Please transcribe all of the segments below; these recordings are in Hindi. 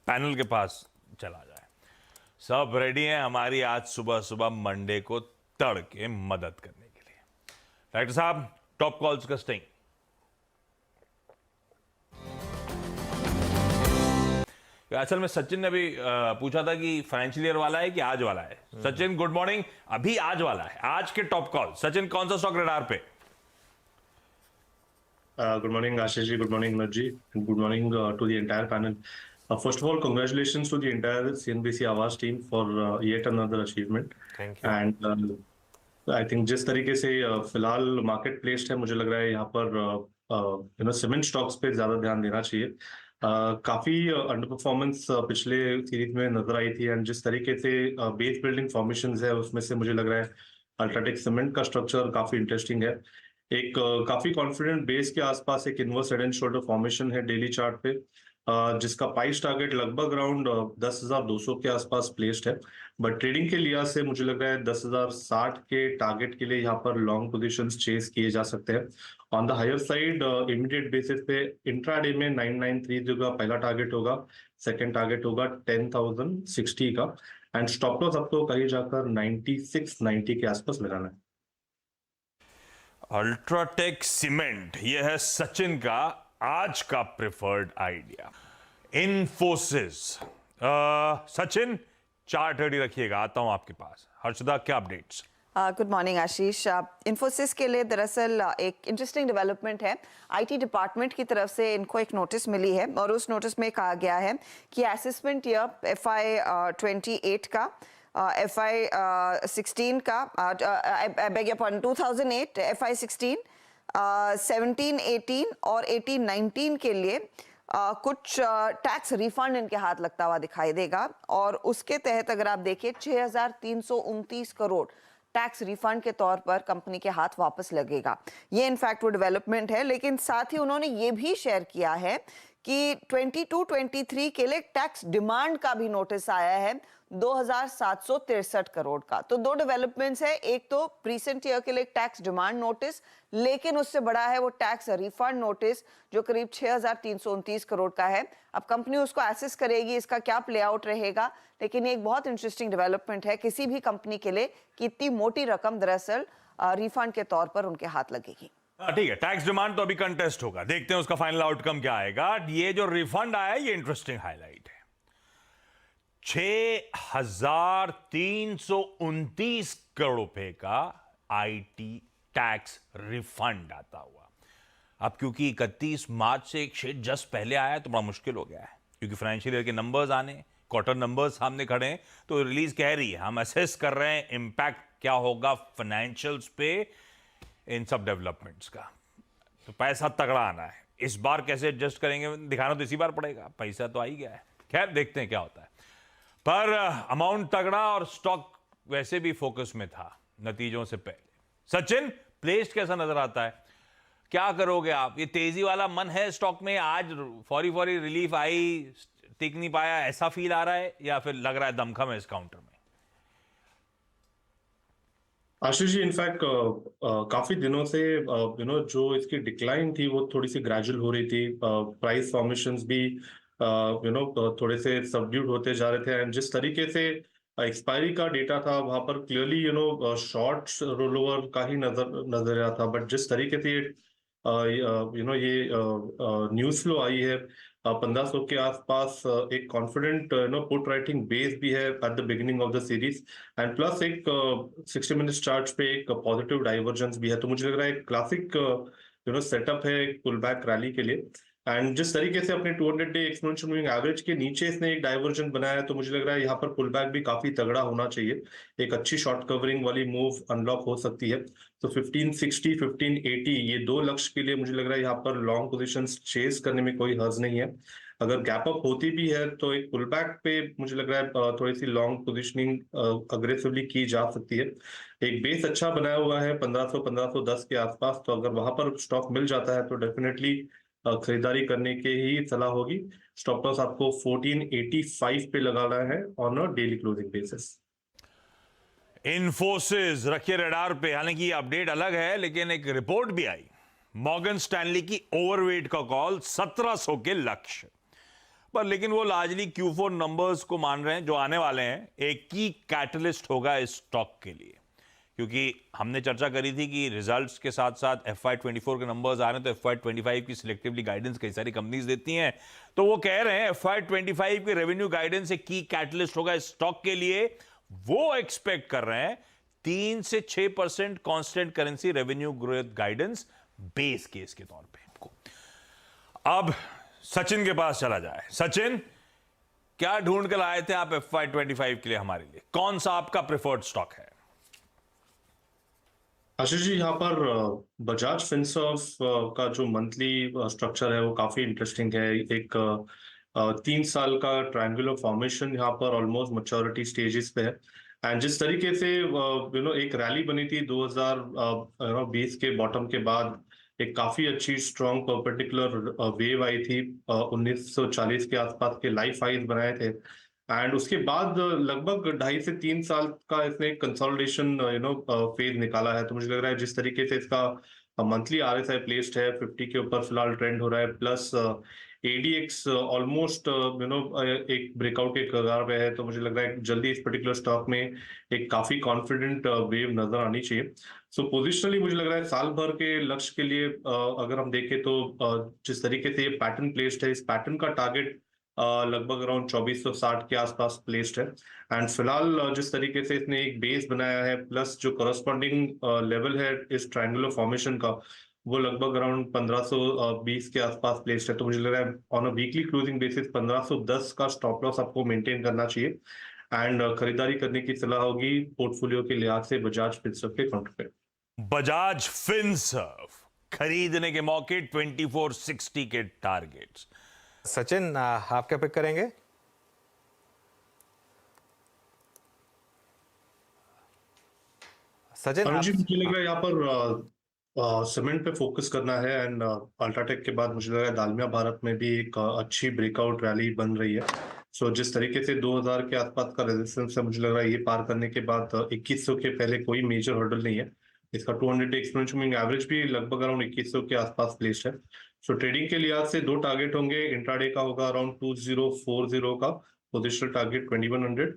पैनल के पास चला जाए। सब रेडी हैं हमारी आज सुबह सुबह मंडे को तड़के मदद करने के लिए। डायरेक्टर साहब, टॉप कॉल्स का स्टिंग। असल में सचिन ने भी पूछा था कि फाइनेंशियल ईयर वाला है कि आज वाला है। सचिन गुड मॉर्निंग, अभी आज वाला है, आज के टॉप कॉल। सचिन, कौन सा स्टॉक रडार पे? Good morning, Ashish ji. Good morning, Manoj ji. And good morning to the entire panel. First of all, congratulations to the entire CNBC Awaaz team for yet another achievement. Thank you. And I think जिस तरीके से फिलहाल मार्केट प्लेस्ड है, मुझे लग रहा है यहाँ पर सीमेंट स्टॉक्स पे ज्यादा ध्यान देना चाहिए। काफी अंडर परफॉर्मेंस पिछले सीरीज में नजर आई थी, एंड जिस तरीके से बेस बिल्डिंग फॉर्मेशंस है उसमें से मुझे लग रहा है अल्ट्राटेक सीमेंट का स्ट्रक्चर काफी इंटरेस्टिंग है। एक काफी कॉन्फिडेंट बेस के आसपास एक inverse head and shoulder formation है डेली चार्ट पे, जिसका प्राइस टारगेट लगभग अराउंड 10,200 के आसपास प्लेस्ड है। बट ट्रेडिंग के लिहाज से मुझे लग रहा है 10,060 के टारगेट के लिए यहाँ पर लॉन्ग पोजीशंस चेस किए जा सकते हैं। On the higher side immediate basis पे इंट्राडे में 993 का पहला टारगेट होगा, सेकंड टारगेट होगा 10,060 का, एंड स्टॉप लॉस आपको कहीं जाकर 9690 के आसपास लगाना है। अल्ट्राटेक सीमेंट, यह है सचिन का आज का preferred idea. Infosys, Sachin chart ready रखिएगा, आता हूं आपके पास। हर्षदा, क्या अपडेट्स? गुड मॉर्निंग आशीष। इन्फोसिस के लिए दरअसल एक इंटरेस्टिंग डेवलपमेंट है। आईटी डिपार्टमेंट की तरफ से इनको एक नोटिस मिली है और उस नोटिस में कहा गया है कि असेसमेंट ईयर FY 28 का, FY 16 का, I beg your pardon, 2008, FY 16, 17, 18 और 18, 19 के लिए कुछ टैक्स रिफंड इनके हाथ लगता हुआ दिखाई देगा, और उसके तहत अगर आप देखिए 6,329 करोड़ टैक्स रिफंड के तौर पर कंपनी के हाथ वापस लगेगा। ये इनफैक्ट वो डेवलपमेंट है, लेकिन साथ ही उन्होंने ये भी शेयर किया है कि 22-23 के लिए टैक्स डिमांड का भी नोटिस आया है 2,763 करोड़ का। तो दो डेवलपमेंट्स है, एक तो प्रीसेंट ईयर के लिए टैक्स डिमांड नोटिस, लेकिन उससे बड़ा है वो टैक्स रिफंड नोटिस जो करीब 6,329 करोड़ का है। अब कंपनी उसको एसेस करेगी, इसका क्या प्ले आउट रहेगा, लेकिन ये एक बहुत इंटरेस्टिंग डेवलपमेंट है किसी भी कंपनी के लिए कि इतनी मोटी रकम दरअसल रिफंड के तौर पर उनके हाथ लगेगी। ठीक है, टैक्स डिमांड तो अभी कंटेस्ट होगा, देखते हैं उसका फाइनल आउटकम क्या आएगा। ये जो रिफंड आया ये इंटरेस्टिंग हाईलाइट है। 6,329 करोड़ रुपए का आईटी टैक्स रिफंड आता हुआ। अब क्योंकि 31 मार्च से एक शेड जस्ट पहले आया तो बड़ा मुश्किल हो गया है, क्योंकि फाइनेंशियल ईयर के नंबर्स आने, क्वार्टर नंबर्स सामने खड़े हैं, तो रिलीज कह रही है हम असेस कर रहे हैं इंपैक्ट क्या होगा फाइनेंशियल्स पे इन सब डेवलपमेंट्स का। तो पैसा तगड़ा आना है, इस बार कैसे एडजस्ट करेंगे दिखाना तो इसी बार पड़ेगा, पैसा तो आ ही गया है। खैर देखते हैं क्या होता है, पर अमाउंट तगड़ा और स्टॉक वैसे भी फोकस में था नतीजों से पहले। सचिन, प्लेस्ड कैसा नजर आता है, क्या करोगे आप? ये तेजी वाला मन है स्टॉक में, आज फौरी फौरी रिलीफ आई, टिक नहीं पाया, ऐसा फील आ रहा है, या फिर लग रहा है दमखम है इस काउंटर में? आशीष जी, इनफैक्ट काफी दिनों से जो इसकी डिक्लाइन थी वो थोड़ी सी ग्रेजुअल हो रही थी। प्राइस फॉर्मेशंस भी थोड़े से सबड्यूड होते जा रहे थे, एंड जिस तरीके से एक्सपायरी का डेटा था वहां पर क्लियरली शॉर्ट रोल ओवर का ही नजर आ रहा था। बट जिस तरीके से ये न्यूज फ्लो आई है 1,500 के आसपास, एक कॉन्फिडेंट पुट राइटिंग बेस भी है at the beginning of the series, and plus एक 60 मिनट्स चार्ट पे एक पॉजिटिव डाइवर्जेंस भी है। तो मुझे लग रहा है एक क्लासिक सेटअप है एक पुल बैक रैली के लिए, एंड जिस तरीके से अपने 200 डे एक्सपोनेंशियल मूविंग एवरेज के नीचे इसने एक डाइवर्जन बनाया है, तो मुझे लग रहा है यहाँ पर पुल बैक भी काफी तगड़ा होना चाहिए। एक अच्छी शॉर्ट कवरिंग वाली मूव अनलॉक हो सकती है। तो 1560, 1580 ये दो लक्ष्य के लिए मुझे लग रहा है यहाँ पर लॉन्ग पोजीशंस चेस करने में कोई हर्ज नहीं है। अगर गैप अप होती भी है तो एक पुल बैक पे मुझे लग रहा है थोड़ी सी लॉन्ग पोजीशनिंग अग्रेसिवली की जा सकती है। एक बेस अच्छा बनाया हुआ है 1500, 1510 के आसपास, तो अगर वहां पर स्टॉक मिल जाता है तो डेफिनेटली खरीदारी करने की ही सलाह होगी। स्टॉप लॉस आपको 1485 पे लगाना है on a daily closing basis. Infosys रखिए रडार पे, हालांकि ये अपडेट अलग है, लेकिन एक रिपोर्ट भी आई मॉर्गन स्टैनली की ओवरवेट का कॉल 1700 के लक्ष्य। पर लेकिन वो लार्जली Q4 नंबर्स को मान रहे हैं जो आने वाले हैं, एक की कैटलिस्ट होगा इस स्टॉक के लिए। क्योंकि हमने चर्चा करी थी कि रिजल्ट्स के साथ साथ FY24 के नंबर्स आ रहे हैं, तो FY25 की सिलेक्टिवली गाइडेंस कई सारी कंपनीज देती हैं, तो वो कह रहे हैं FY25 के रेवेन्यू गाइडेंस एक की कैटलिस्ट होगा इस स्टॉक के लिए। वो एक्सपेक्ट कर रहे हैं 3 से 6% constant currency revenue growth guidance base case के तौर पे। अब सचिन के पास चला जाए। सचिन, क्या ढूंढ कर लाए थे आप FY25 के लिए हमारे लिए? कौन सा आपका प्रेफर्ड स्टॉक है? आशीष जी, यहाँ पर बजाज फिनसर्व का जो मंथली स्ट्रक्चर है वो काफी इंटरेस्टिंग है। एक 3 साल का ट्रायंगुलर फॉर्मेशन यहाँ पर ऑलमोस्ट मैच्योरिटी स्टेजेस पे है। एंड जिस तरीके से एक रैली बनी थी 2020 के बॉटम के बाद, एक काफी अच्छी स्ट्रॉन्ग परपेंडिकुलर वेव आई थी, 1940 के आसपास के लाइफ हाइज बनाए थे। एंड उसके बाद लगभग 2.5 से 3 साल का इसने कंसोलिडेशन फेज निकाला है। तो मुझे लग रहा है जिस तरीके से इसका मंथली RSI प्लेस्ड है 50 के ऊपर फिलहाल ट्रेंड हो रहा है, प्लस ADX ऑलमोस्ट एक ब्रेकआउट के कगार पे है। तो मुझे लग रहा है जल्दी इस पर्टिकुलर स्टॉक में एक काफी कॉन्फिडेंट वेव नजर आनी चाहिए। सो पोजिशनली मुझे लग रहा है साल भर के लक्ष्य के लिए अगर हम देखें तो जिस तरीके से ये पैटर्न प्लेस्ड है, इस पैटर्न का टारगेट लगभग अराउंड 2460 के आसपास प्लेस्ड है। एंड फिलहाल जिस तरीके से इसने एक बेस बनाया है, प्लस जो करस्पॉन्डिंग लेवल है इस ट्रायंगुलर फॉर्मेशन का, वो लगभग अराउंड 1520 के आसपास प्लेस्ड है। तो मुझे लग रहा है on a weekly closing basis 1510 का स्टॉप लॉस आपको मेंटेन करना चाहिए। एंड खरीदारी करने की सलाह होगी पोर्टफोलियो के लिहाज से बजाज फिनसर्व के काउंटर पे। बजाज फिनसर्व खरीदने के मौके 2460 के टारगेट्स। सचिन, आप क्या पिक करेंगे? सचिन, अनुज जी, मुझे लग रहा है यहाँ पर सीमेंट पे फोकस करना है। एंड अल्ट्राटेक के बाद मुझे लग रहा है दालमिया भारत में भी एक अच्छी ब्रेकआउट रैली बन रही है। सो जिस तरीके से 2000 के आसपास का रेजिस्टेंस है, मुझे लग रहा है ये पार करने के बाद 2100 के पहले कोई मेजर हर्डल नहीं है। इसका 200 एक्सपोनेंशियल मूविंग एवरेज भी लगभग अराउंड 2100 के आसपास प्लेस्ड है। सो ट्रेडिंग के लिहाज से 2 टारगेट होंगे। इंट्राडे का होगा अराउंड 2040 का, पोजिशनल टारगेट 2100।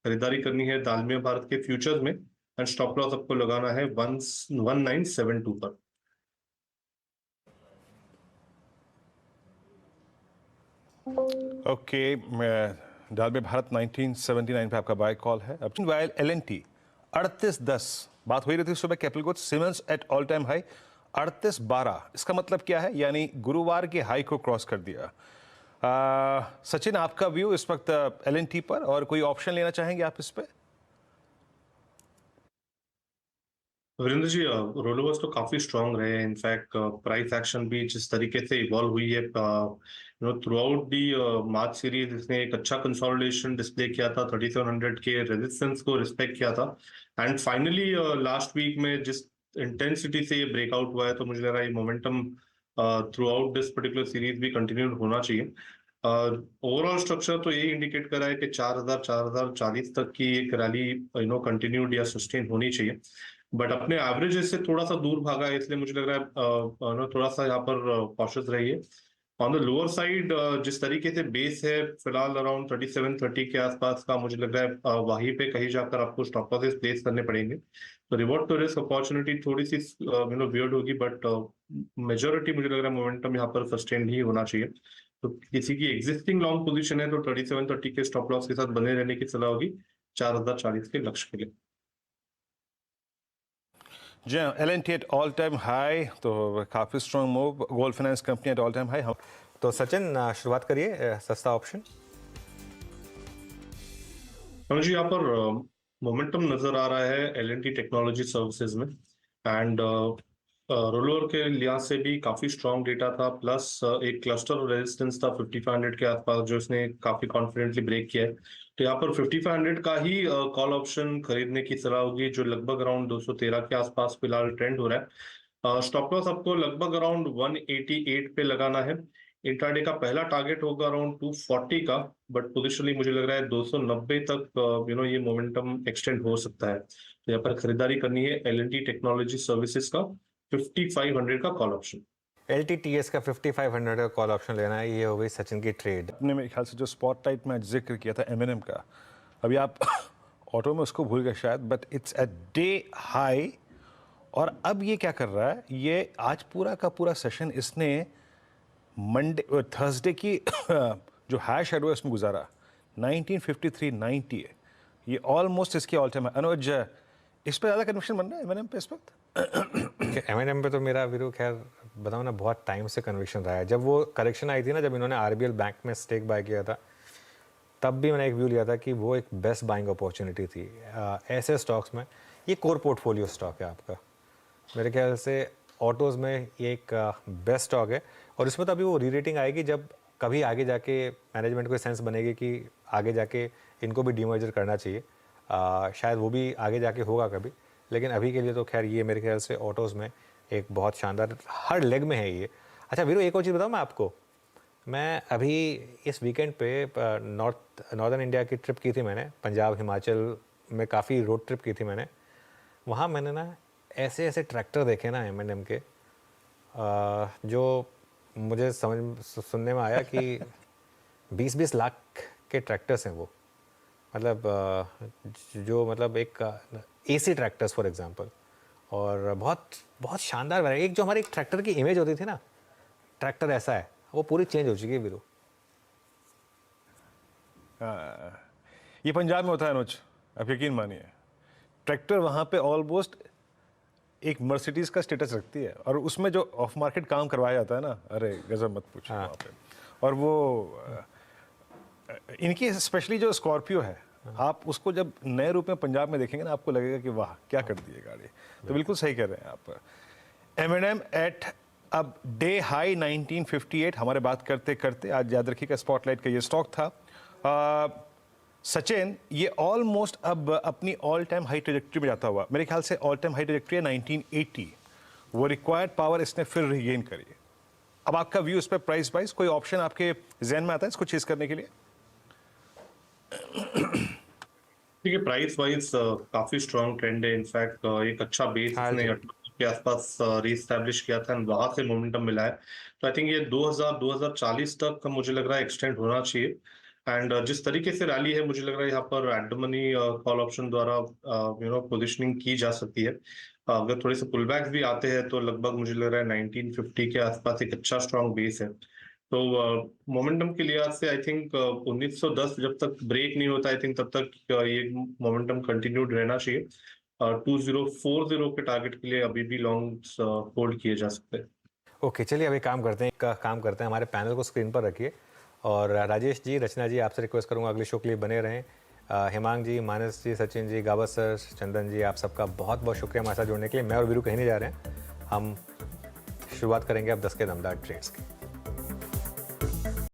खरीदारी करनी है दालमिया भारत के फ्यूचर्स में, एंड स्टॉप लॉस आपको लगाना है 1972 पर। ओके, दालमिया भारत 1979 पे आपका बाय कॉल है। अब वाइल LNT 3810 बात हुई रही थी सुबह। Capital goods siemens at all time high 3812, इसका मतलब क्या है? यानी गुरुवार के हाई को क्रॉस कर दिया। सचिन, आपका व्यू इस वक्त LNT पर, और कोई ऑप्शन लेना चाहेंगे आप इस पे? वीरेंद्र जी, रोलोवर्स तो काफी स्ट्रांग रहे हैं। इनफैक्ट प्राइस एक्शन भी जिस तरीके से इवॉल्व हुई है through out the March series, इसने एक अच्छा कंसोलिडेशन डिस्प्ले किया था, 3700 के रेजिस्टेंस को रिस्पेक्ट किया था। एंड फाइनली लास्ट वीक में जिस इंटेंसिटी से ये ब्रेकआउट हुआ है, तो मुझे लग रहा है ये momentum through out this particular series भी कंटिन्यूड होना चाहिए। ओवरऑल स्ट्रक्चर तो यही इंडिकेट कर रहा है कि 4040 तक की एक रैली कंटिन्यूड या सस्टेन होनी चाहिए। बट अपने एवरेजेस से थोड़ा सा दूर भागा है, इसलिए मुझे लग रहा है थोड़ा सा यहाँ पर कॉशियस रहिए। ऑन द लोअर साइड जिस तरीके से बेस है फिलहाल अराउंड 3730 के आसपास का, मुझे लग रहा है वहीं पे कहीं जाकर आपको स्टॉप लॉसेस प्लेस करने पड़ेंगे। तो रिवॉर्ड टू रिस्क अपॉर्चुनिटी थोड़ी सी वियर्ड होगी, बट मेजोरिटी मुझे लग रहा है मोमेंटम यहाँ पर सस्टेन ही होना चाहिए। तो किसी की एग्जिस्टिंग लॉन्ग पोजीशन है तो 3730 के स्टॉप लॉस के साथ बने रहने की सलाह होगी 4040 के लक्ष्य के लिए। जी, LNT at all time high, तो काफी strong move. Gold finance company at all time high. तो सचिन, शुरुआत करिए सस्ता ऑप्शन। जी, यहाँ पर मोमेंटम नजर आ रहा है LNT टेक्नोलॉजी सर्विसेज में। एंड रोलोवर के लिहाज से भी काफी स्ट्रॉन्ग डेटा था, प्लस एक क्लस्टर रेजिस्टेंस था 5500 के आसपास जो इसने काफी कॉन्फिडेंटली ब्रेक किया है। तो यहाँ पर 5500 का ही कॉल ऑप्शन खरीदने की सलाह होगी, जो लगभग अराउंड 213 के आसपास फिलहाल ट्रेंड हो रहा है। स्टॉप लॉस आपको लगभग अराउंड 188 पे लगाना है। इंट्राडे का पहला टारगेट होगा अराउंड 240 का, बट पोजिशनली मुझे लग रहा है 290 तक ये मोमेंटम एक्सटेंड हो सकता है। तो यहाँ पर खरीदारी करनी है LNT टेक्नोलॉजी सर्विसेज का 5500 का कॉल ऑप्शन। LTTS का 5500 का कॉल ऑप्शन लेना है, ये हो गई सचिन की ट्रेड। आपने मेरे ख्याल से जो स्पॉटलाइट में जिक्र किया था M&M का, अभी आप ऑटो में उसको भूल गए शायद, but it's a day high. और अब ये क्या कर रहा है, ये आज पूरा का पूरा सेशन इसने मंडे थर्सडे की जो हाई शेडो है उसमें गुजारा। 1953.90 है ये, ऑलमोस्ट इसकी ऑल टाइम है। अनुज, इस पर ज़्यादा कन्विक्शन बन रहा है M&M पे इस वक्त? M&M पे तो मेरा वीरू खैर बताऊँ ना, बहुत टाइम से कन्विक्शन रहा है। जब वो करेक्शन आई थी ना, जब इन्होंने RBL बैंक में स्टेक बाय किया था, तब भी मैंने एक व्यू लिया था कि वो एक बेस्ट बाइंग अपॉर्चुनिटी थी। ऐसे स्टॉक्स में ये कोर पोर्टफोलियो स्टॉक है आपका, मेरे ख्याल से ऑटोज़ में ये एक बेस्ट स्टॉक है। और इसमें तो अभी वो री रेटिंग आएगी जब कभी आगे जाके मैनेजमेंट को सेंस बनेगी कि आगे जाके इनको भी डीमर्जर करना चाहिए। शायद वो भी आगे जाके होगा कभी, लेकिन अभी के लिए तो खैर ये मेरे ख्याल से ऑटोज़ में एक बहुत शानदार हर लेग में है ये। अच्छा वीरू, एक और चीज़ बताऊँ मैं आपको, मैं अभी इस वीकेंड पे नॉर्दर्न इंडिया की ट्रिप की थी मैंने, पंजाब हिमाचल में काफ़ी रोड ट्रिप की थी मैंने। वहाँ मैंने ना ऐसे ऐसे ट्रैक्टर देखे ना M&M के, जो मुझे सुनने में आया कि 20-20 लाख के ट्रैक्टर्स हैं वो। मतलब जो मतलब एक AC ट्रैक्टर्स फॉर एग्जांपल, और बहुत बहुत शानदार वैरायटी। एक जो हमारी एक ट्रैक्टर की इमेज होती थी ना, ट्रैक्टर ऐसा है, वो पूरी चेंज हो चुकी है वीरू। ये पंजाब में होता है अनुज, आप यकीन मानिए। ट्रैक्टर वहाँ पे ऑलमोस्ट एक मर्सिडीज का स्टेटस रखती है, और उसमें जो ऑफ मार्केट काम करवाया जाता है ना, अरे गजब मत पूछो वहाँ पे। और वो इनकी स्पेशली जो स्कॉर्पियो है, आप उसको जब नए रूप में पंजाब में देखेंगे ना, आपको लगेगा कि वाह क्या कर दी है गाड़ी। तो बिल्कुल सही कह रहे हैं आप। M&M एट अब डे हाई 1958। हमारे बात करते करते आज याद रखिएगा स्पॉटलाइट का ये स्टॉक था। सचिन, ये ऑलमोस्ट अब अपनी ऑल टाइम हाई ट्रेजेक्ट्री में जाता हुआ, मेरे ख्याल से ऑल टाइम हाई ट्रेजेक्ट्री है 1980। वो रिक्वायर्ड पावर इसने फिर रिगेन करी है। अब आपका व्यू इस पर प्राइस वाइज कोई ऑप्शन आपके जहन में आता है इसको चेज करने के लिए? देखिए, प्राइस वाइज काफी स्ट्रॉन्ग ट्रेंड है। इनफैक्ट एक अच्छा बेस हाँ इसने जी। 28 के आसपास रीस्टैब्लिश किया था, and वहां से मोमेंटम मिला है। तो आई थिंक ये 2040 तक मुझे लग रहा है एक्सटेंड होना चाहिए। एंड जिस तरीके से रैली है, मुझे लग रहा है यहाँ पर at the money call option द्वारा पोजिशनिंग की जा सकती है। अगर थोड़े से पुलबैक्स भी आते हैं तो लगभग मुझे लग रहा है 1950 के आसपास एक अच्छा स्ट्रॉन्ग बेस है। तो मोमेंटम के लिहाज से आई थिंक 1910 जब तक ब्रेक नहीं होता, आई थिंक तब तक ये मोमेंटम कंटिन्यूड रहना चाहिए। 2040 के टारगेट के लिए अभी भी लॉन्ग्स होल्ड किए जा सकते हैं। ओके, चलिए अभी काम करते हैं, हमारे पैनल को स्क्रीन पर रखिए। और राजेश जी, रचना जी, आपसे रिक्वेस्ट करूंगा अगले शो के लिए बने रहें। हेमांग जी, मानस जी, सचिन जी, गावत सर, चंदन जी, आप सबका बहुत बहुत शुक्रिया हमारे साथ जुड़ने के लिए। मैं और वीरू कहीं नहीं जा रहे हैं, हम शुरुआत करेंगे अब 10 के दमदार ट्रेड्स की।